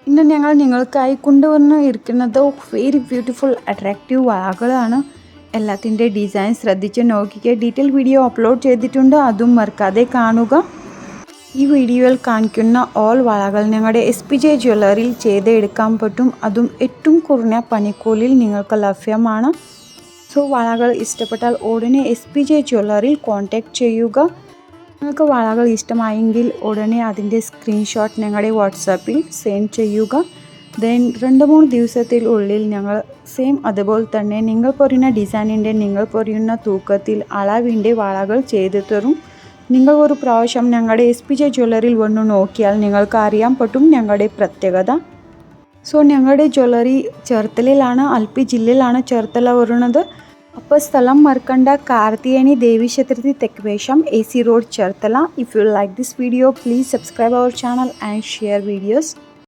ഇന്ന് ഞങ്ങൾ നിങ്ങൾക്കായി കൊണ്ടുവന്ന് ഇരിക്കുന്നത് വെരി ബ്യൂട്ടിഫുൾ അട്രാക്റ്റീവ് വളകളാണ്. എല്ലാത്തിൻ്റെ ഡിസൈൻ ശ്രദ്ധിച്ച് നോക്കിക്കുക. ഡീറ്റെയിൽ വീഡിയോ അപ്ലോഡ് ചെയ്തിട്ടുണ്ട്, അതും മറക്കാതെ കാണുക. ഈ വീഡിയോയിൽ കാണിക്കുന്ന ഓൾ വളകൾ ഞങ്ങളുടെ SPJ ജ്വല്ലറിയിൽ ചെയ്തെടുക്കാൻ പറ്റും. അതും ഏറ്റവും കുറഞ്ഞ പണിക്കൂലിയിൽ നിങ്ങൾക്ക് ലഭ്യമാണ്. സോ വളകൾ ഇഷ്ടപ്പെട്ടാൽ ഉടനെ SPJ ജ്വല്ലറിയിൽ കോൺടാക്റ്റ് ചെയ്യുക. നിങ്ങൾക്ക് വളകൾ ഇഷ്ടമായെങ്കിൽ ഉടനെ അതിൻ്റെ സ്ക്രീൻഷോട്ട് ഞങ്ങളുടെ വാട്സാപ്പിൽ സെൻഡ് ചെയ്യുക. ദെൻ 2-3 ദിവസത്തിനുള്ളിൽ ഞങ്ങൾ സെയിം അതുപോലെ തന്നെ നിങ്ങൾ പറയുന്ന ഡിസൈനിൻ്റെ നിങ്ങൾ പറയുന്ന തൂക്കത്തിൽ അളവിൻ്റെ വളകൾ ചെയ്തു തരും. നിങ്ങൾ ഒരു പ്രാവശ്യം ഞങ്ങളുടെ SPJ ജ്വല്ലറിയിൽ വന്ന് നോക്കിയാൽ നിങ്ങൾക്ക് അറിയാൻ പറ്റും ഞങ്ങളുടെ പ്രത്യേകത. സോ ഞങ്ങളുടെ ജ്വല്ലറി ചേർത്തലയിലാണ്, ആലപ്പി ജില്ലയിലാണ് ചേർത്തല വരുന്നത്. അപ്പോൾ സ്ഥലം മറക്കണ്ട, കാർത്തികേയനി ദേവി ക്ഷേത്രത്തിൽ തെക്കുവേശം AC road Cherthala. If you like this video, please subscribe our channel and share videos.